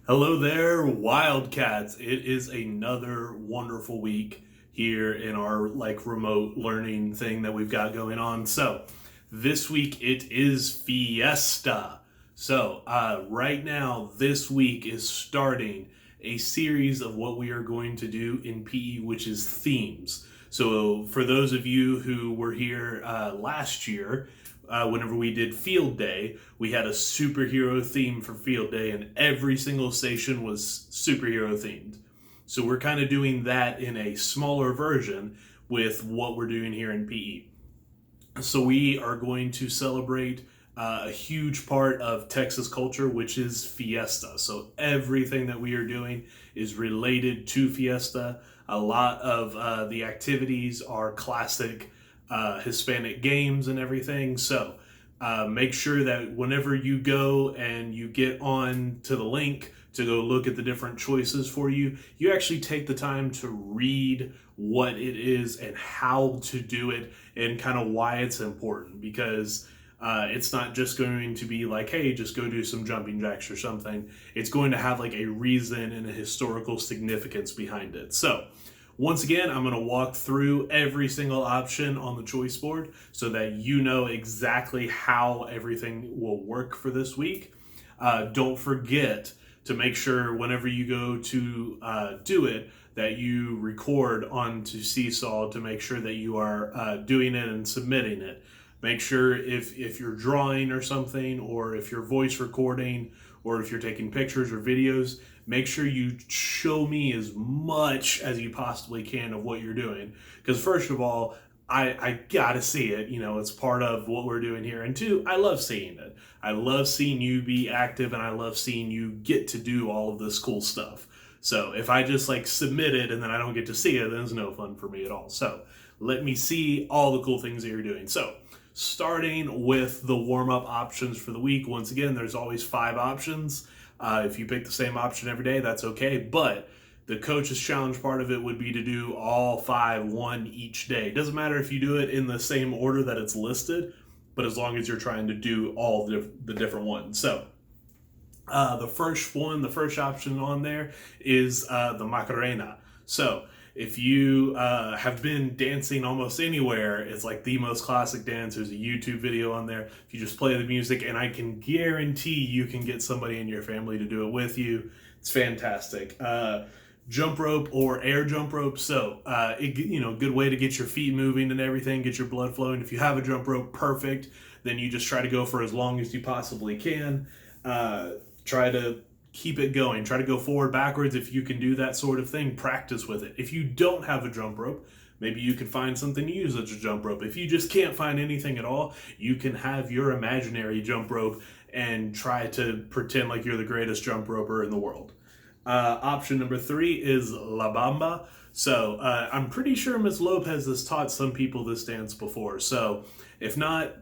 Hello there, Wildcats. It is another wonderful week here in our remote learning thing that we've got going on. So, this week it is Fiesta. Right now, this week is starting a series of what we are going to do in PE, which is themes. So, for those of you who were here last year, whenever we did field day, we had a superhero theme for field day, and every single station was superhero themed. So we're kind of doing that in a smaller version with what we're doing here in PE. So we are going to celebrate a huge part of Texas culture, which is Fiesta. So everything that we are doing is related to Fiesta. A lot of the activities are classic Hispanic games and everything. So make sure that whenever you go and you get on to the link to go look at the different choices for you, you actually take the time to read what it is and how to do it and kind of why it's important, because it's not just going to be like, hey, just go do some jumping jacks or something. It's going to have like a reason and a historical significance behind it. So once again, I'm going to walk through every single option on the choice board so that you know exactly how everything will work for this week. Don't forget to make sure whenever you go to do it that you record onto Seesaw to make sure that you are doing it and submitting it. Make sure if you're drawing or something, or if you're voice recording, or if you're taking pictures or videos, make sure you show me as much as you possibly can of what you're doing. Because first of all, I gotta see it. You know, it's part of what we're doing here. And two, I love seeing it. I love seeing you be active, and I love seeing you get to do all of this cool stuff. So if I just like submit it and then I don't get to see it, then it's no fun for me at all. So let me see all the cool things that you're doing. So starting with the warm-up options for the week. Once again, there's always 5 options. If you pick the same option every day, that's okay. But the coach's challenge part of it would be to do all 5, one each day. It doesn't matter if you do it in the same order that it's listed, but as long as you're trying to do all the different ones. So the first option on there is the Macarena. So if you have been dancing almost anywhere, it's like the most classic dance. There's a YouTube video on there. If you just play the music, and I can guarantee you can get somebody in your family to do it with you. It's fantastic. Jump rope or air jump rope. So, good way to get your feet moving and everything, get your blood flowing. If you have a jump rope, perfect. Then you just try to go for as long as you possibly can. Try to keep it going. Try to go forward, backwards. If you can do that sort of thing, practice with it. If you don't have a jump rope, maybe you can find something to use as a jump rope. If you just can't find anything at all, you can have your imaginary jump rope and try to pretend like you're the greatest jump roper in the world. Option number 3 is La Bamba. So I'm pretty sure Ms. Lopez has taught some people this dance before. So if not,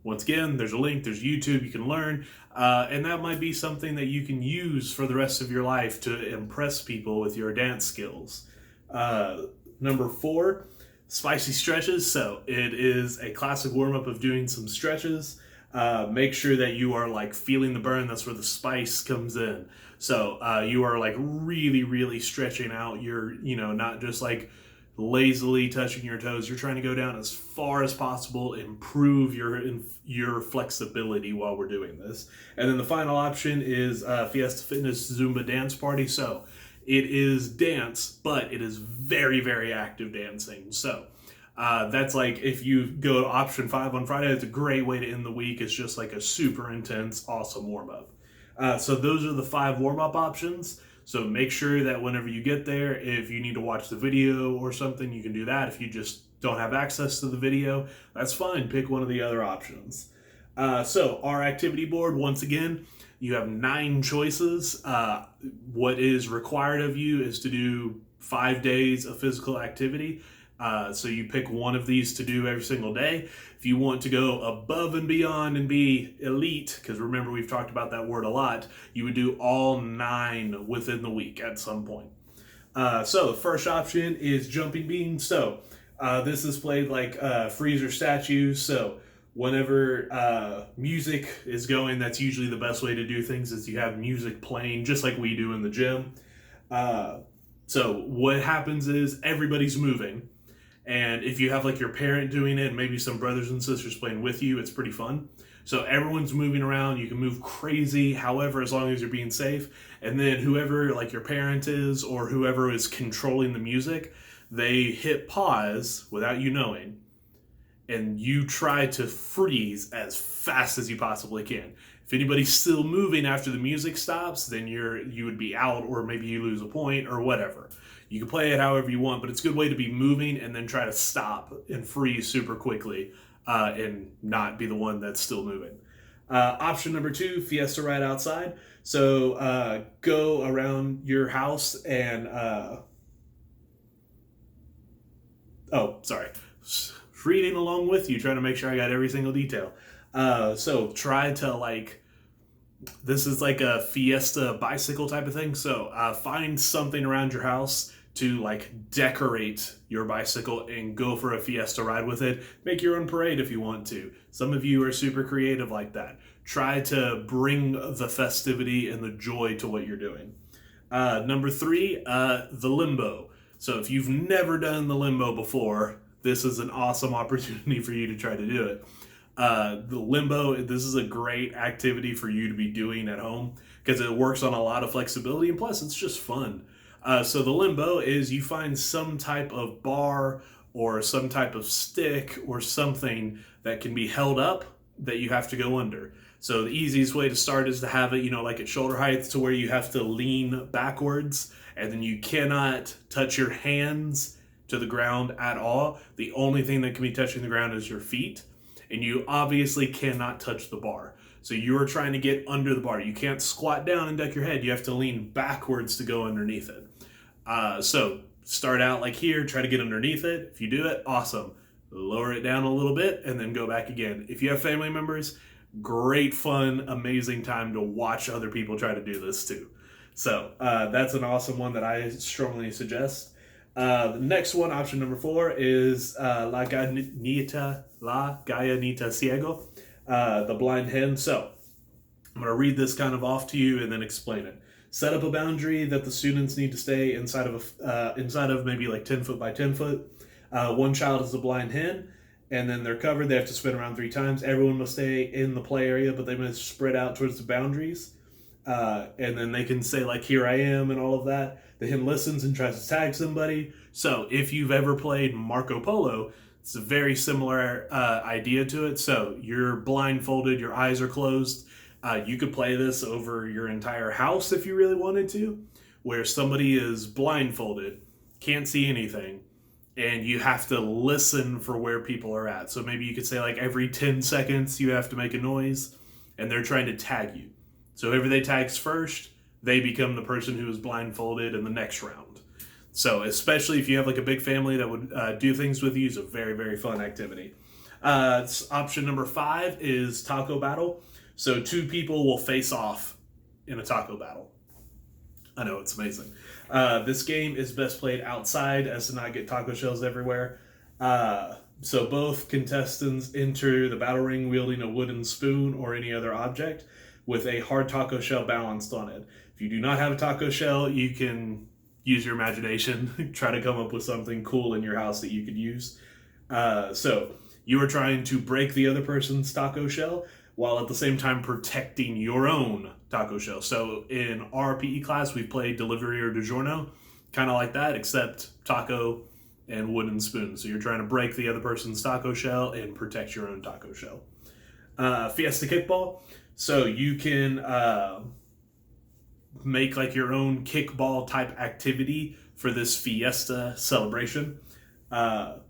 once again, there's a link, there's YouTube, you can learn, and that might be something that you can use for the rest of your life to impress people with your dance skills. Number 4, spicy stretches. So it is a classic warm-up of doing some stretches. Make sure that you are like feeling the burn. That's where the spice comes in. So you are like really, really stretching out. You're, not just like lazily touching your toes. You're trying to go down as far as possible, improve your flexibility while we're doing this. And then the final option is Fiesta Fitness Zumba Dance Party. So it is dance, but it is very, very active dancing. So that's like if you go to option 5 on Friday, it's a great way to end the week. It's just like a super intense, awesome warm-up. So those are the 5 warm-up options. So make sure that whenever you get there, if you need to watch the video or something, you can do that. If you just don't have access to the video, that's fine. Pick one of the other options. So our activity board, once again, you have 9 choices. What is required of you is to do 5 days of physical activity. So you pick one of these to do every single day. If you want to go above and beyond and be elite, because remember we've talked about that word a lot, you would do all 9 within the week at some point. So the first option is jumping beans. So this is played like freezer statues. So Whenever music is going, that's usually the best way to do things, is you have music playing just like we do in the gym. Uh, so what happens is everybody's moving. And if you have like your parent doing it, maybe some brothers and sisters playing with you, it's pretty fun. So everyone's moving around. You can move crazy, however, as long as you're being safe. And then whoever like your parent is or whoever is controlling the music, they hit pause without you knowing, and you try to freeze as fast as you possibly can. If anybody's still moving after the music stops, then you would be out, or maybe you lose a point or whatever. You can play it however you want, but it's a good way to be moving and then try to stop and freeze super quickly and not be the one that's still moving. Option number 2, Fiesta Ride Outside. So go around your house and reading along with you, trying to make sure I got every single detail. So try to this is like a Fiesta bicycle type of thing. So find something around your house to decorate your bicycle and go for a Fiesta ride with it. Make your own parade if you want to. Some of you are super creative like that. Try to bring the festivity and the joy to what you're doing. Number 3, the limbo. So if you've never done the limbo before, this is an awesome opportunity for you to try to do it. The limbo, this is a great activity for you to be doing at home because it works on a lot of flexibility, and plus it's just fun. So the limbo is you find some type of bar or some type of stick or something that can be held up that you have to go under. So the easiest way to start is to have it, like at shoulder height, to where you have to lean backwards, and then you cannot touch your hands to the ground at all. The only thing that can be touching the ground is your feet, and you obviously cannot touch the bar. So you're trying to get under the bar. You can't squat down and duck your head. You have to lean backwards to go underneath it. So start out like here, try to get underneath it. If you do it, awesome. Lower it down a little bit and then go back again. If you have family members, great fun, amazing time to watch other people try to do this too. So that's an awesome one that I strongly suggest. The next one, option number 4, is La Gallinita Ciego, the blind hen. So I'm going to read this kind of off to you and then explain it. Set up a boundary that the students need to stay inside of maybe 10 foot by 10 foot. One child is a blind hen, and then they're covered. They have to spin around 3 times. Everyone must stay in the play area, but they must spread out towards the boundaries. And then they can say here I am and all of that. The hen listens and tries to tag somebody. So if you've ever played Marco Polo, it's a very similar idea to it. So you're blindfolded, your eyes are closed. You could play this over your entire house if you really wanted to, where somebody is blindfolded, can't see anything, and you have to listen for where people are at. So maybe you could say every 10 seconds you have to make a noise, and they're trying to tag you. So whoever they tags first, they become the person who is blindfolded in the next round. So especially if you have a big family that would do things with you, it's a very, very fun activity. Option number 5 is taco battle. So 2 people will face off in a taco battle. I know, it's amazing. This game is best played outside as to not get taco shells everywhere. So both contestants enter the battle ring wielding a wooden spoon or any other object with a hard taco shell balanced on it. If you do not have a taco shell, you can use your imagination, try to come up with something cool in your house that you could use. So you are trying to break the other person's taco shell while at the same time protecting your own taco shell. So in our PE class, we played Delivery or DiGiorno, kind of like that, except taco and wooden spoon. So you're trying to break the other person's taco shell and protect your own taco shell. Fiesta kickball. So you can make your own kickball type activity for this fiesta celebration. So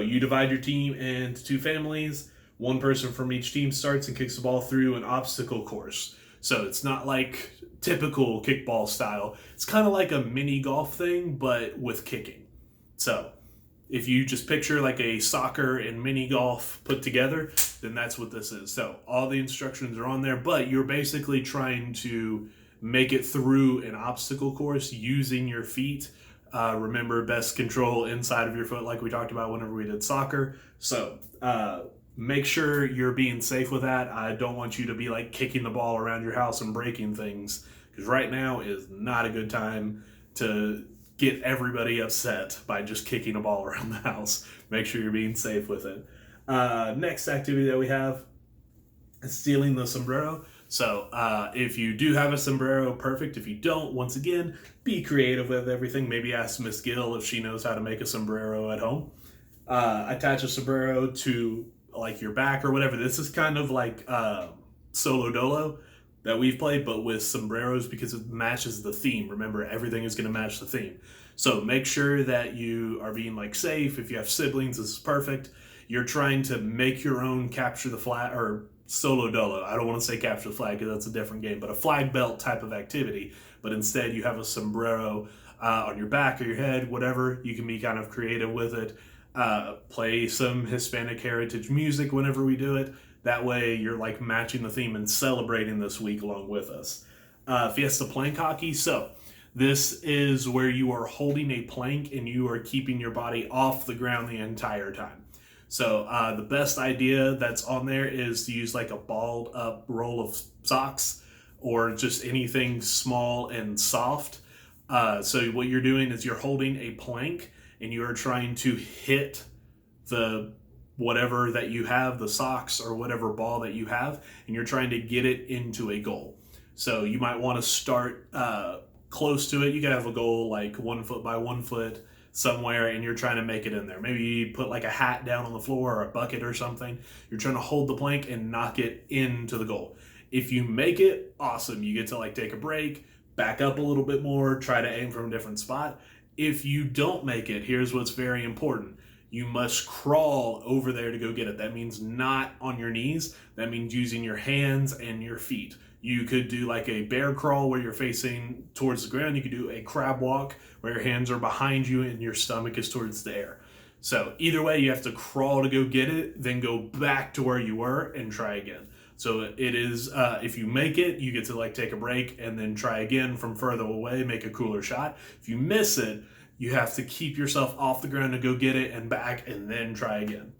you divide your team into 2 families. One person from each team starts and kicks the ball through an obstacle course. So it's not like typical kickball style. It's kind of like a mini golf thing, but with kicking. So if you just picture a soccer and mini golf put together, then that's what this is. So all the instructions are on there, but you're basically trying to make it through an obstacle course using your feet. Remember, best control inside of your foot, like we talked about whenever we did soccer. So make sure you're being safe with that. I don't want you to be like kicking the ball around your house and breaking things, because right now is not a good time to get everybody upset by just kicking a ball around the house. Make sure you're being safe with it. Next activity that we have is stealing the sombrero. So if you do have a sombrero, perfect. If you don't, once again, be creative with everything. Maybe ask Miss Gill if she knows how to make a sombrero at home. Attach a sombrero to like your back or whatever. This is kind of like solo dolo that we've played, but with sombreros, because it matches the theme. Remember, everything is going to match the theme. So make sure that you are being like safe. If you have siblings, this is perfect. You're trying to make your own capture the flag, or solo dolo. I don't want to say capture the flag because that's a different game, but a flag belt type of activity. But instead, you have a sombrero on your back or your head, whatever. You can be kind of creative with it. Play some Hispanic heritage music whenever we do it. That way you're like matching the theme and celebrating this week along with us. Fiesta plank hockey. So this is where you are holding a plank and you are keeping your body off the ground the entire time. So the best idea that's on there is to use like a balled up roll of socks or just anything small and soft. So what you're doing is you're holding a plank and you are trying to hit the whatever that you have, the socks or whatever ball that you have, and you're trying to get it into a goal. So you might want to start close to it. You could have a goal like 1 foot by 1 foot somewhere, and you're trying to make it in there. Maybe you put like a hat down on the floor or a bucket or something. You're trying to hold the plank and knock it into the goal. If you make it, awesome. You get to like take a break, back up a little bit more, try to aim from a different spot. If you don't make it, here's what's very important. You must crawl over there to go get it. That means not on your knees. That means using your hands and your feet. You could do like a bear crawl where you're facing towards the ground. You could do a crab walk where your hands are behind you and your stomach is towards the air. So either way, you have to crawl to go get it, then go back to where you were and try again. So it is, if you make it, you get to like take a break and then try again from further away, make a cooler shot. If you miss it, you have to keep yourself off the ground to go get it and back and then try again.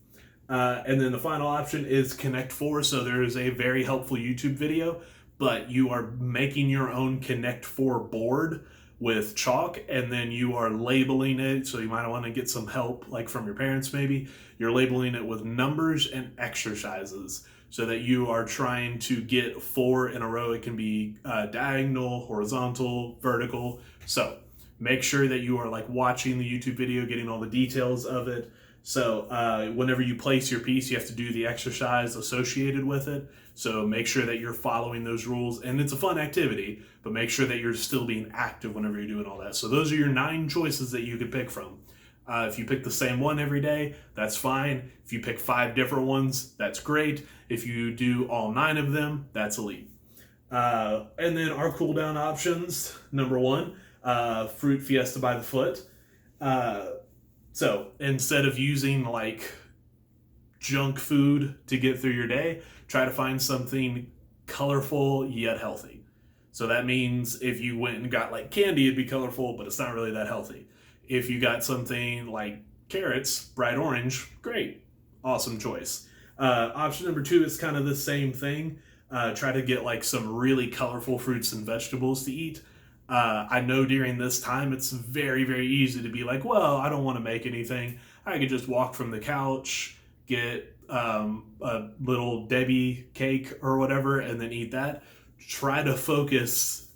And then the final option is Connect 4. So there is a very helpful YouTube video, but you are making your own Connect 4 board with chalk, and then you are labeling it. So you might want to get some help like from your parents maybe. You're labeling it with numbers and exercises so that you are trying to get 4 in a row. It can be diagonal, horizontal, vertical. So make sure that you are like watching the YouTube video, getting all the details of it. So whenever you place your piece, you have to do the exercise associated with it. So make sure that you're following those rules. And it's a fun activity, but make sure that you're still being active whenever you're doing all that. So those are your 9 choices that you could pick from. If you pick the same one every day, that's fine. If you pick 5 different ones, that's great. If you do all 9 of them, that's elite. And then our cool down options, number 1, Fruit Fiesta by the foot. So instead of using like junk food to get through your day, try to find something colorful yet healthy. So that means if you went and got like candy, it'd be colorful, but it's not really that healthy. If you got something like carrots, bright orange, great, awesome choice. Option number 2 is kind of the same thing. Try to get like some really colorful fruits and vegetables to eat. I know during this time it's very, very easy to be like, well, I don't want to make anything. I could just walk from the couch, get a little Debbie cake or whatever, and then eat that. Try to focus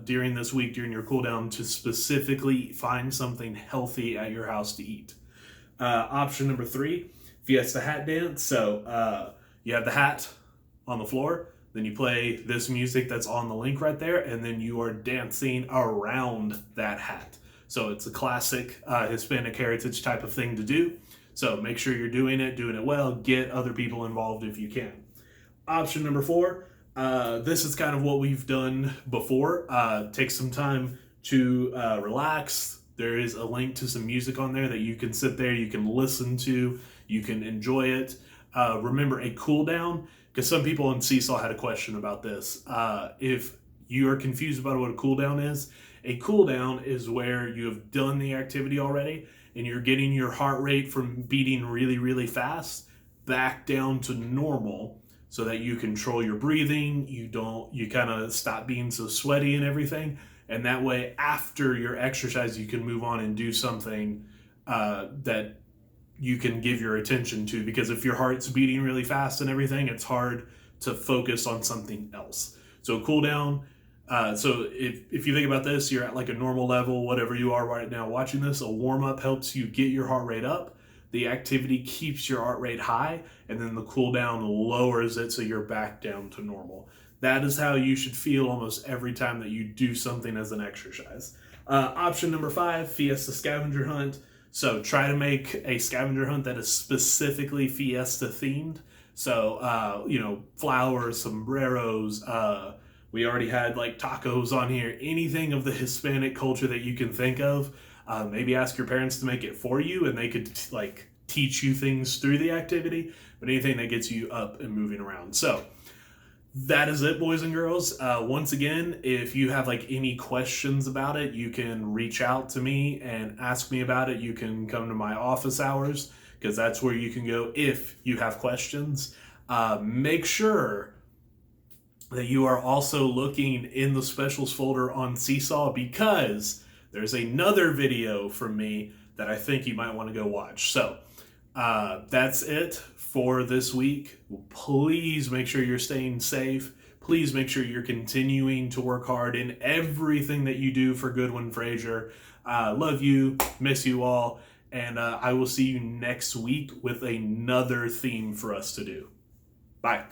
during this week, during your cool down, to specifically find something healthy at your house to eat. Option number 3, Fiesta hat dance. So you have the hat on the floor. Then you play this music that's on the link right there, and then you are dancing around that hat. So it's a classic Hispanic heritage type of thing to do. So make sure you're doing it well. Get other people involved if you can. Option number 4, this is kind of what we've done before. Take some time to relax. There is a link to some music on there that you can sit there, you can listen to, you can enjoy it. Remember a cool down, because some people on Seesaw had a question about this. If you are confused about what a cool down is, a cool down is where you have done the activity already and you're getting your heart rate from beating really, really fast back down to normal so that you control your breathing, you kind of stop being so sweaty and everything. And that way, after your exercise, you can move on and do something that you can give your attention to, because if your heart's beating really fast and everything, it's hard to focus on something else. So cool down. So if you think about this, you're at like a normal level, whatever you are right now watching this, a warm up helps you get your heart rate up. The activity keeps your heart rate high, and then the cool down lowers it so you're back down to normal. That is how you should feel almost every time that you do something as an exercise. Option number 5, Fiesta scavenger hunt. So try to make a scavenger hunt that is specifically Fiesta themed. So, flowers, sombreros, we already had like tacos on here, anything of the Hispanic culture that you can think of. Maybe ask your parents to make it for you, and they could teach you things through the activity, but anything that gets you up and moving around. So that is it, boys and girls. Once again, if you have any questions about it, you can reach out to me and ask me about it. You can come to my office hours, because that's where you can go if you have questions. Make sure that you are also looking in the specials folder on Seesaw, because there's another video from me that I think you might want to go watch. So that's it for this week. Please make sure you're staying safe. Please make sure you're continuing to work hard in everything that you do for Goodwin Fraser. Love you, miss you all, and I will see you next week with another theme for us to do. Bye.